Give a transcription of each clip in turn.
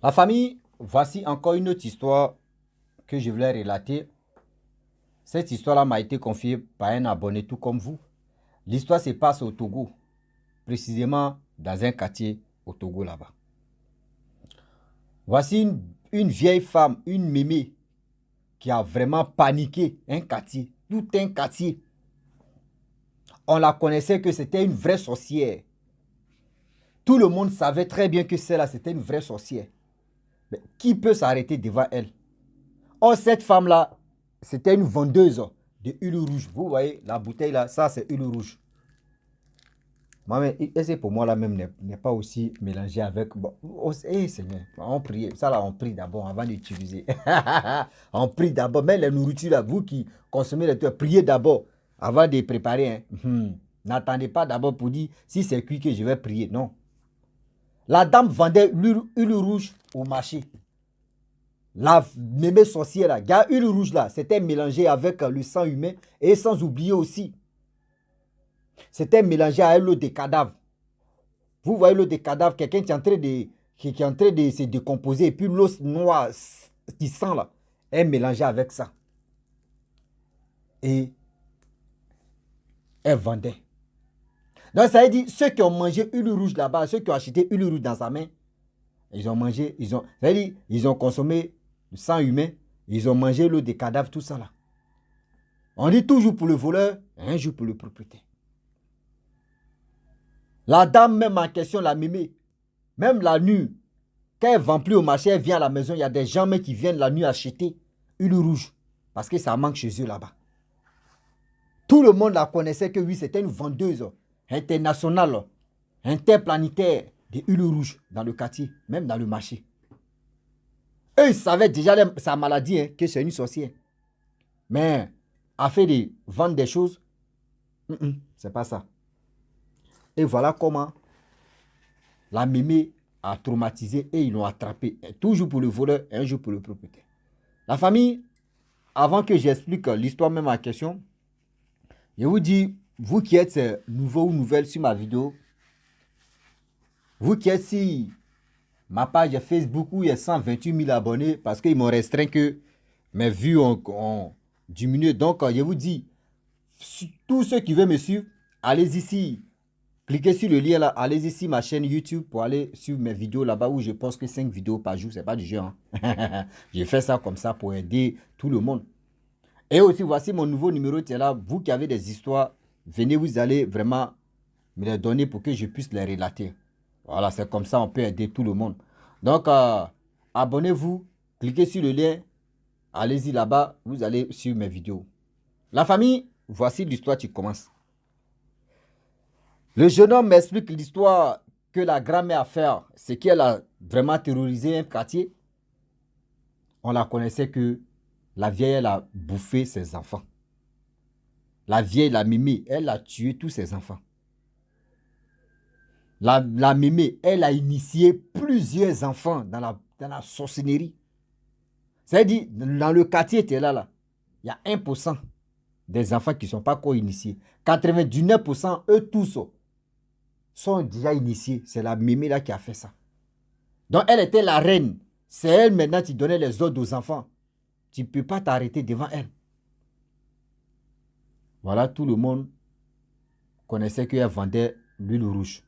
La famille, voici encore une autre histoire que je voulais relater. Cette histoire-là m'a été confiée par un abonné tout comme vous. L'histoire se passe au Togo, précisément dans un quartier au Togo là-bas. Voici une vieille femme, une mémé, qui a vraiment paniqué un quartier, tout un quartier. On la connaissait que c'était une vraie sorcière. Tout le monde savait très bien que celle-là, c'était une vraie sorcière. Mais qui peut s'arrêter devant elle? Or, cette femme-là, c'était une vendeuse de huile rouge. Vous voyez, la bouteille là, ça c'est huile rouge. Moi, c'est pour moi là même n'est pas aussi mélangé avec. Bon, Seigneur, on prie. Ça là, on prie d'abord avant d'utiliser. On prie d'abord. Mais les nourritures là, vous qui consommez les trucs, priez d'abord avant de préparer. Hein. N'attendez pas d'abord pour dire si c'est cuit que je vais prier. Non. La dame vendait l'huile rouge au marché. La mémé sorcière là, gars, huile rouge là, c'était mélangé avec le sang humain et sans oublier aussi, c'était mélangé à l'eau des cadavres. Vous voyez l'eau des cadavres, quelqu'un qui est en train de, qui est en train de se décomposer et puis l'eau noire qui sent là est mélangée avec ça. Et elle vendait. Donc ça veut dire ceux qui ont mangé huile rouge là-bas, ceux qui ont acheté huile rouge dans sa main, ils ont mangé, ça veut dire, ils ont consommé le sang humain, ils ont mangé l'eau des cadavres, tout ça là. On dit toujours pour le voleur, un jour pour le propriétaire. La dame même en question, la mémé, même la nuit, quand elle ne vend plus au marché, elle vient à la maison, il y a des gens qui viennent la nuit acheter une rouge. Parce que ça manque chez eux là-bas. Tout le monde la connaissait que oui, c'était une vendeuse internationale, interplanétaire de huile rouge dans le quartier, même dans le marché. Eux, ils savaient déjà sa maladie, que c'est une sorcière. Mais à fait de vendre des choses, c'est pas ça. Et voilà comment la mémé a traumatisé et ils l'ont attrapé. Toujours pour le voleur, un jour pour le propriétaire. La famille, avant que j'explique l'histoire même en question, je vous dis, vous qui êtes nouveau ou nouvelle sur ma vidéo, vous qui êtes sur ma page Facebook où il y a 128 000 abonnés parce qu'ils m'ont restreint que mes vues ont diminué. Donc, je vous dis, tous ceux qui veulent me suivre, allez ici. Cliquez sur le lien là, allez ici ma chaîne YouTube pour aller sur mes vidéos là-bas où je poste que 5 vidéos par jour, c'est pas du jeu. Hein. J'ai fait ça comme ça pour aider tout le monde. Et aussi, voici mon nouveau numéro qui est là. Vous qui avez des histoires, venez, vous allez vraiment me les donner pour que je puisse les relater. Voilà, c'est comme ça on peut aider tout le monde. Donc, abonnez-vous, cliquez sur le lien, allez-y là-bas, vous allez sur mes vidéos. La famille, voici l'histoire qui commence. Le jeune homme m'explique l'histoire que la grand-mère a fait, ce qu'elle a vraiment terrorisé un quartier. On la connaissait que la vieille, elle a bouffé ses enfants. La vieille, la mémé, elle a tué tous ses enfants. La mémé, elle a initié plusieurs enfants dans la sorcellerie. C'est-à-dire, dans le quartier, il y a 1% des enfants qui ne sont pas encore initiés. 99%, eux tous sont déjà initiés. C'est la mémé là qui a fait ça. Donc, elle était la reine. C'est elle maintenant qui donnait les ordres aux enfants. Tu ne peux pas t'arrêter devant elle. Voilà, tout le monde connaissait qu'elle vendait l'huile rouge.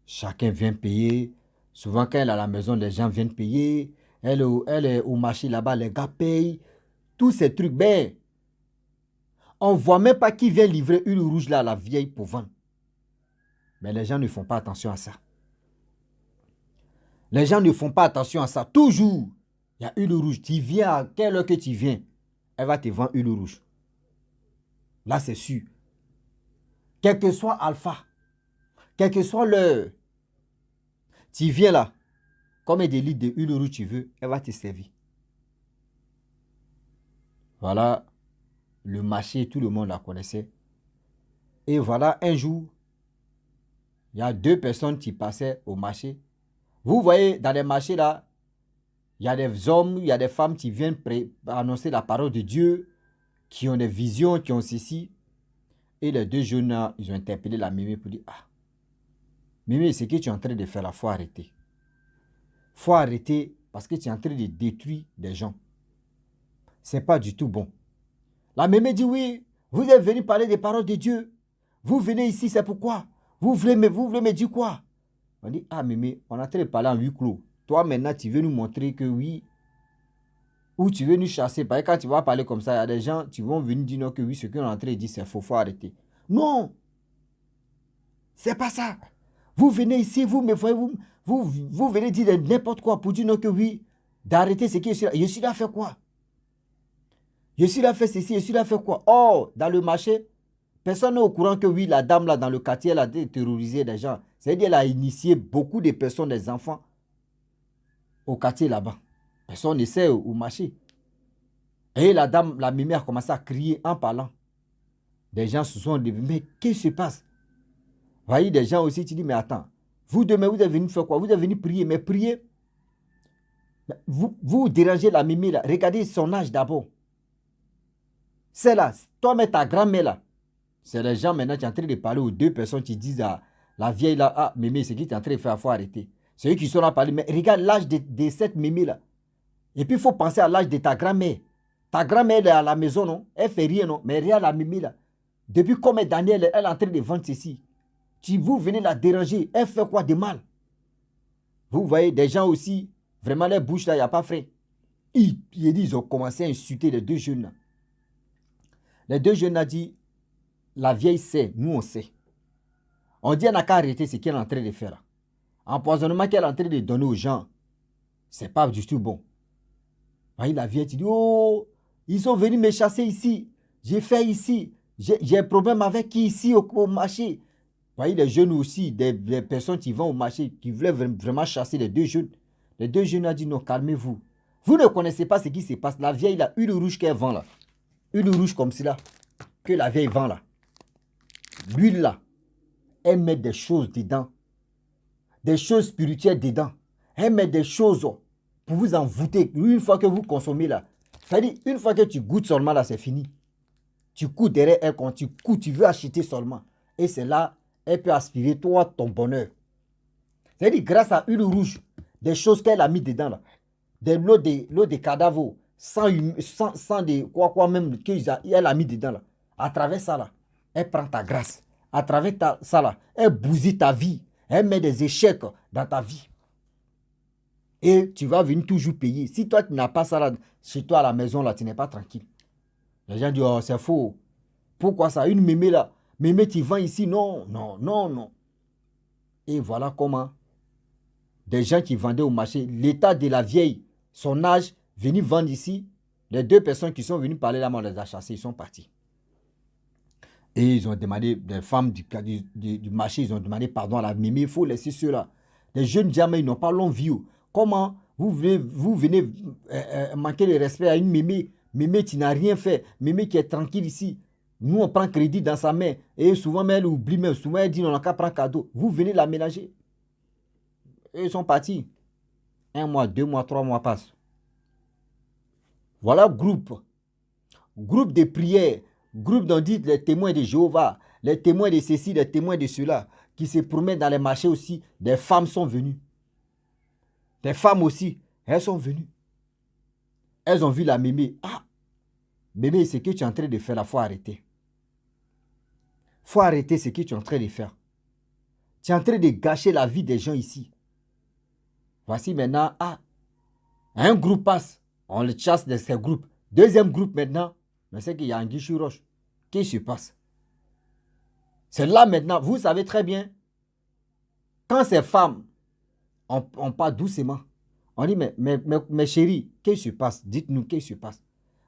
Chacun vient payer. Souvent, quand elle est à la maison, les gens viennent payer. Elle est au marché là-bas, les gars payent. Tous ces trucs. Ben, on ne voit même pas qui vient livrer l'huile rouge là à la vieille pour vendre. Mais les gens ne font pas attention à ça. Les gens ne font pas attention à ça. Toujours, il y a l'huile rouge. Tu viens à quelle heure que tu viens, elle va te vendre l'huile rouge. Là, c'est sûr. Quel que soit alpha, quel que soit l'heure, tu viens là, combien de litres de huile rouge tu veux, elle va te servir. Voilà, le marché, tout le monde la connaissait. Et voilà, un jour, il y a deux personnes qui passaient au marché. Vous voyez, dans les marchés là, il y a des hommes, il y a des femmes qui viennent annoncer la parole de Dieu, qui ont des visions, qui ont ceci. Et les deux jeunes là, ils ont interpellé la mémé pour dire, ah, mémé, ce que tu es en train de faire là, il faut arrêter. faut arrêter parce que tu es en train de détruire des gens. Ce n'est pas du tout bon. La mémé dit oui, vous êtes venu parler des paroles de Dieu. Vous venez ici, c'est pourquoi. Vous voulez me dire quoi? On dit, ah mémé, on est en train de parler en huis clos. Toi maintenant, tu veux nous montrer que oui, ou tu veux nous chasser. Parce que quand tu vas parler comme ça, il y a des gens qui vont venir dire non, que oui, ce qu'on est en train de dire, c'est faux, il faut arrêter. Non, c'est pas ça. Vous venez ici, vous me voyez, vous venez dire n'importe quoi pour dire non, que oui, d'arrêter ce qui est là. Je suis là, fait quoi? Je suis là, fait ceci, je suis là, fait quoi? Oh, dans le marché, personne n'est au courant que oui, la dame là, dans le quartier, elle a terrorisé des gens. C'est-à-dire qu'elle a initié beaucoup de personnes, des enfants, au quartier là-bas. Personne ne sait au marché. Et la dame, la mémé a commencé à crier en parlant. Des gens se sont dit, mais qu'est-ce qui se passe? Vous voyez, des gens aussi, tu dis, mais attends, vous demain, vous êtes venu faire quoi? Vous êtes venu prier, mais prier, vous dérangez la mémé là. Regardez son âge d'abord. C'est là, toi, mais ta grand-mère là. C'est les gens maintenant qui sont en train de parler aux deux personnes qui disent à la vieille là, ah, mémé, c'est qui tu es en train de faire, il faut arrêter. C'est eux qui sont là à parler, mais regarde l'âge de cette mémé là. Et puis il faut penser à l'âge de ta grand-mère. Ta grand-mère elle est à la maison, non? Elle fait rien, non? Mais regarde la mémé là. Depuis combien d'années elle est en train de vendre ceci? Si vous venez la déranger, elle fait quoi de mal? Vous voyez, des gens aussi, vraiment les bouches là, il n'y a pas frais. Ils ont commencé à insulter les deux jeunes là. Les deux jeunes ont dit, la vieille sait, nous on sait. On dit, elle n'a qu'à arrêter ce qu'elle est en train de faire là. Empoisonnement qu'elle est en train de donner aux gens, c'est pas du tout bon. Voyez, la vieille dit, oh, ils sont venus me chasser ici. J'ai fait ici. J'ai un problème avec qui ici au marché. Voyez, les jeunes aussi, des personnes qui vont au marché, qui voulaient vraiment chasser les deux jeunes. Les deux jeunes ont dit, non, calmez-vous. Vous ne connaissez pas ce qui se passe. La vieille, là, une rouge qu'elle vend là. Une rouge comme cela, que la vieille vend là. L'huile là, elle met des choses dedans. Des choses spirituelles dedans. Elle met des choses pour vous envoûter. Une fois que vous consommez là, c'est-à-dire une fois que tu goûtes seulement là, c'est fini. Tu cours derrière elle quand tu cours, tu veux acheter seulement. Et c'est là, elle peut aspirer toi ton bonheur. C'est-à-dire grâce à une rouge, des choses qu'elle a mis dedans là, de l'eau de cadavres, sans de quoi même qu'elle a mis dedans là. À travers ça là, elle prend ta grâce. À travers ça là, elle bousille ta vie. Elle met des échecs dans ta vie. Et tu vas venir toujours payer. Si toi, tu n'as pas ça là, chez toi à la maison, là, tu n'es pas tranquille. Les gens disent, oh, c'est faux. Pourquoi ça? Une mémé là. Mémé, tu vends ici? Non, non, non, non. Et voilà comment des gens qui vendaient au marché, l'état de la vieille, son âge, venus vendre ici. Les deux personnes qui sont venues parler là, on les a chassés, ils sont partis. Et ils ont demandé, des femmes du marché, ils ont demandé pardon à la mémé, il faut laisser ceux-là. Les jeunes jamais, ils n'ont pas long vie. Comment vous venez manquer le respect à une mémé? Mémé qui n'a rien fait, mémé qui est tranquille ici. Nous, on prend crédit dans sa main. Et souvent, mais elle oublie même. Souvent, elle dit, on n'a qu'à prendre cadeau. Vous venez la ménager. Et ils sont partis. 1 mois, 2 mois, 3 mois passent. Voilà groupe. Groupe de prière. Groupe dont dit les témoins de Jéhovah. Les témoins de ceci, les témoins de cela. Qui se promènent dans les marchés aussi. Des femmes sont venues. Des femmes aussi. Elles sont venues. Elles ont vu la mémé. Ah, mémé, ce que tu es en train de faire là, il faut arrêter. Il faut arrêter ce que tu es en train de faire. Tu es en train de gâcher la vie des gens ici. Voici maintenant, ah, un groupe passe. On le chasse de ces groupes. Deuxième groupe maintenant, mais c'est qu'il y a un guichet roche. Qu'est-ce qui se passe? C'est là maintenant, vous savez très bien, quand ces femmes, on parle doucement. On dit, mais chérie, qu'est-ce qui se passe? Dites-nous, qu'est-ce qui se passe?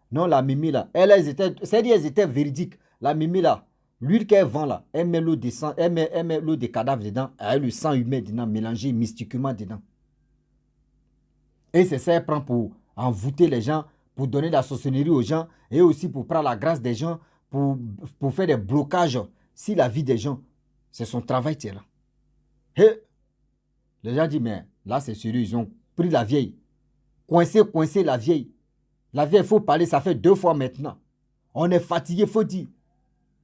Non, la mimi là, elles étaient véridiques. La mimi là, l'huile qu'elle vend là, elle met l'eau de sang, elle met l'eau de cadavre dedans, elle le sang humain dedans, mélangé mystiquement dedans. Et c'est ça qu'elle prend pour envoûter les gens, pour donner de la sorcellerie aux gens, et aussi pour prendre la grâce des gens, pour faire des blocages si la vie des gens. C'est son travail, c'est là. Et les gens disent, mais là c'est sérieux, ils ont pris la vieille, coincé la vieille. La vieille, il faut parler, ça fait 2 fois maintenant. On est fatigué, il faut dire.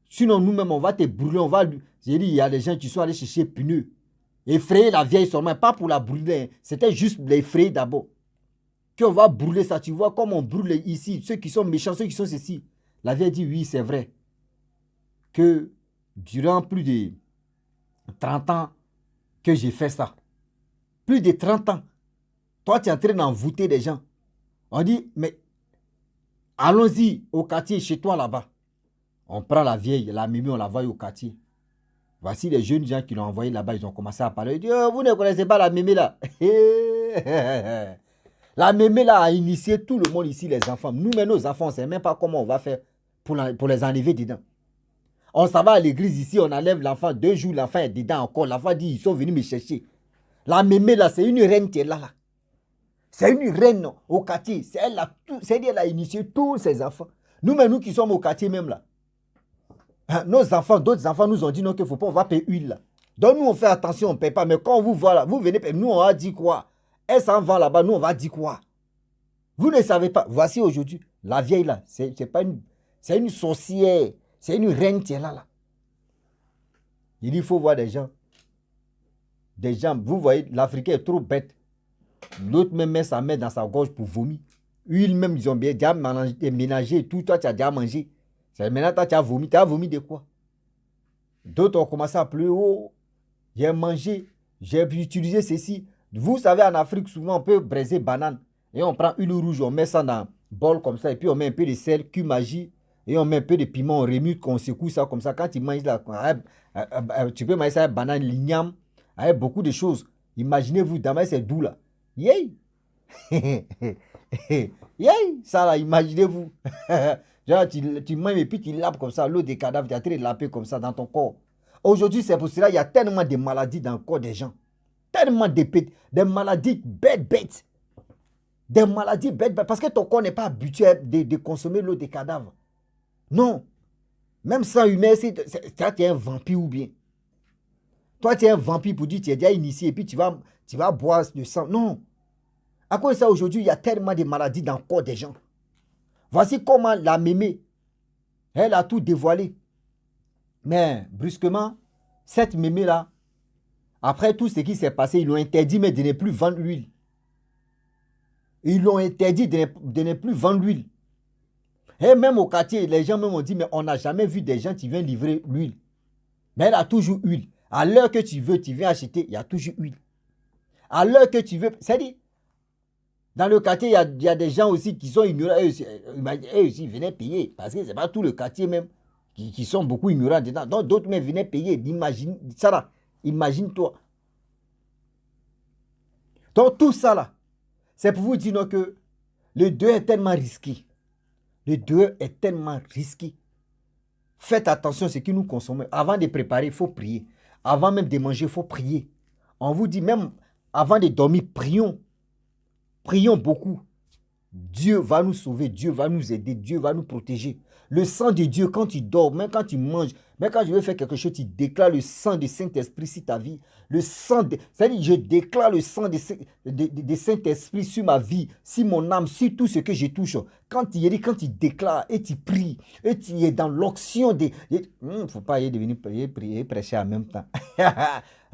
Sinon, nous-mêmes, on va te brûler, J'ai dit, il y a des gens qui sont allés chercher pneus. Effrayer la vieille seulement, pas pour la brûler. C'était juste l'effrayer d'abord. Qu'on va brûler ça, tu vois, comme on brûle ici, ceux qui sont méchants, ceux qui sont ceci. La vieille dit, oui, c'est vrai. Que durant plus de 30 ans que j'ai fait ça. Plus de 30 ans. Toi, tu es en train d'envoûter des gens. On dit, mais allons-y au quartier, chez toi là-bas. On prend la vieille, la Mimi, on la voit au quartier. Voici les jeunes gens qui l'ont envoyé là-bas, ils ont commencé à parler. Ils disent, oh, vous ne connaissez pas la Mimi là. La Mimi là a initié tout le monde ici, les enfants. Nous, mais nos enfants, on ne sait même pas comment on va faire pour les enlever dedans. On s'en va à l'église ici, on enlève l'enfant. 2 jours, l'enfant est dedans encore. L'enfant dit, ils sont venus me chercher. La Mémé là, c'est une reine qui est là. C'est une reine au quartier. C'est elle, elle a initié tous ses enfants. Nous qui sommes au quartier même là. Nos enfants, d'autres enfants nous ont dit non, qu'il ne faut pas, on va payer huile là. Donc nous, on fait attention, on ne paye pas. Mais quand on vous voit là, vous venez, nous, on va dire quoi? Elle s'en va là-bas, nous, on va dire quoi? Vous ne savez pas. Voici aujourd'hui, la vieille là, c'est une sorcière. C'est une reine qui est là. Il dit, il faut voir des gens. Des gens, vous voyez, l'Africain est trop bête. L'autre même met sa main dans sa gorge pour vomir. Huile même, ils ont bien déjà ménagé tout. Toi, tu as déjà mangé. Maintenant, toi, tu as vomi. Tu as vomi de quoi? D'autres ont commencé à pleurer. Oh, j'ai mangé. J'ai utilisé ceci. Vous savez, en Afrique, souvent, on peut braiser banane. Et on prend une rouge, on met ça dans un bol comme ça. Et puis, on met un peu de sel, cumagie. Et on met un peu de piment, on remue, on secoue ça comme ça. Quand tu manges là, tu peux manger ça avec banane, l'igname, avec beaucoup de choses. Imaginez-vous, dans c'est doux là. Yay! Yay! Ça là, imaginez-vous. Genre, tu manges et puis tu lapes comme ça, l'eau des cadavres, tu as train de laper comme ça dans ton corps. Aujourd'hui, c'est pour cela qu'il y a tellement de maladies dans le corps des gens. Tellement de maladies bêtes. Des maladies bêtes. Parce que ton corps n'est pas habitué de consommer l'eau des cadavres. Non. Même sans humain, toi, tu es un vampire ou bien. Toi, tu es un vampire pour dire que tu es déjà initié et puis tu vas boire le sang. Non. À cause de ça, aujourd'hui, il y a tellement de maladies dans le corps des gens. Voici comment la Mémé, elle a tout dévoilé. Mais brusquement, cette Mémé-là, après tout ce qui s'est passé, ils l'ont interdit mais de ne plus vendre l'huile. Ils l'ont interdit de ne plus vendre l'huile. Et même au quartier, les gens même ont dit, mais on n'a jamais vu des gens qui viennent livrer l'huile. Mais elle a toujours huile. À l'heure que tu veux, tu viens acheter, il y a toujours huile. À l'heure que tu veux, c'est-à-dire, dans le quartier, il y a des gens aussi qui sont ignorants. Eux aussi, ils venaient payer. Parce que ce n'est pas tout le quartier même qui sont beaucoup ignorants dedans. Donc, d'autres même venaient payer. Imagine, ça là, imagine-toi. Donc, tout ça là, c'est pour vous dire non, que le deuil est tellement risqué. Le deuil est tellement risqué. Faites attention à ce que nous consommons. Avant de préparer, il faut prier. Avant même de manger, il faut prier. On vous dit même, avant de dormir, prions. Prions beaucoup. Dieu va nous sauver, Dieu va nous aider, Dieu va nous protéger. Le sang de Dieu, quand tu dors, même quand tu manges, même quand je veux faire quelque chose, tu déclares le sang du Saint-Esprit sur ta vie. Le sang de... C'est-à-dire, je déclare le sang de Saint-Esprit sur ma vie, sur mon âme, sur tout ce que je touche. Quand tu déclares et tu pries, et tu es dans l'onction de... Il ne faut pas y devenir prier, prêcher en même temps.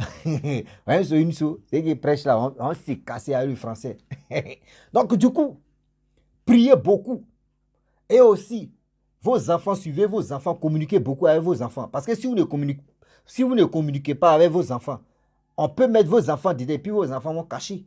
C'est une chose, c'est qu'il prêche là, on s'est cassé à lui français. Donc, du coup, priez beaucoup. Et aussi, vos enfants, suivez vos enfants, communiquez beaucoup avec vos enfants. Parce que si vous ne communiquez pas avec vos enfants, on peut mettre vos enfants dedans et puis vos enfants vont cacher.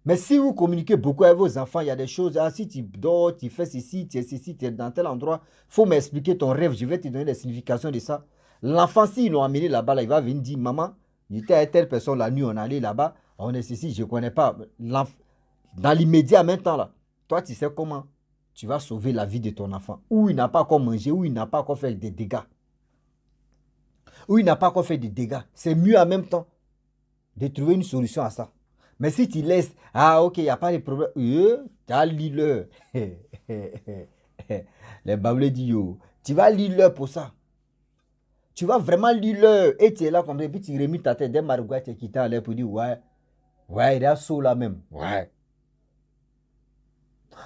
Mais si vous communiquez beaucoup avec vos enfants, il y a des choses, si tu dors, tu fais ceci, tu es ceci, tu es dans tel endroit, il faut m'expliquer ton rêve, je vais te donner les significations de ça. L'enfant, s'ils l'ont amené là-bas, là, il va venir dire, maman, j'étais avec telle personne la nuit, on est allé là-bas, on est ceci, je ne connais pas. Dans l'immédiat, maintenant, là, toi, tu sais comment tu vas sauver la vie de ton enfant. Ou il n'a pas encore mangé, ou il n'a pas encore fait des dégâts. Ou il n'a pas encore fait des dégâts. C'est mieux en même temps de trouver une solution à ça. Mais si tu laisses, ok, il n'y a pas de problème. Tu as l'île. Les bablés disent, tu vas l'île pour ça. Tu vas vraiment l'île. Et tu es là comme ça, et puis tu remis ta tête. Dès Marougouet, tu es quitté à l'air pour dire, ouais, il est à saut là même. Ouais.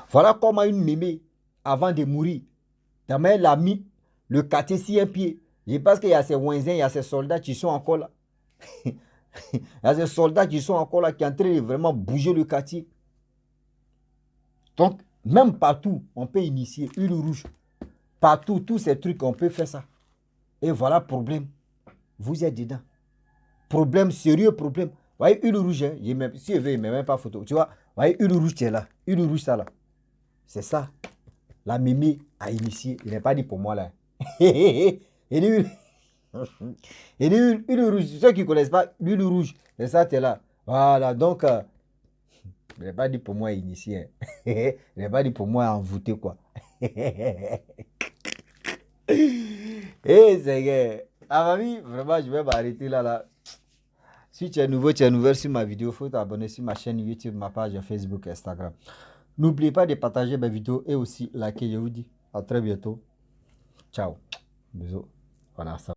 Voilà comment une mémé, avant de mourir, elle a mis le quartier sur un pied. Je pense qu'il y a ces voisins, il y a ces soldats qui sont encore là. Il y a des soldats qui sont encore là, qui sont en train de vraiment bouger le quartier. Donc, même partout, on peut initier huile rouge. Partout, tous ces trucs, on peut faire ça. Et voilà, problème. Vous êtes dedans. Problème, sérieux problème. Vous voyez, huile rouge, hein, si je veux, il ne met même pas photo. Tu vois, vous voyez, huile rouge, tu es là. Huile rouge, ça là. C'est ça. La mémé a initié. Il n'est pas dit pour moi là. Il dit huile rouge. Ceux qui ne connaissent pas l'huile rouge, c'est ça, tu es là. Voilà, donc, il n'est pas dit pour moi initié. Il n'est pas dit pour moi envoûter, quoi. C'est que, à ma vie, vraiment, je vais m'arrêter là. Si tu es nouveau sur ma vidéo, il faut t'abonner sur ma chaîne YouTube, ma page Facebook, Instagram. N'oubliez pas de partager mes vidéos et aussi liker. Je vous dis à très bientôt. Ciao. Bisous. Voilà ça.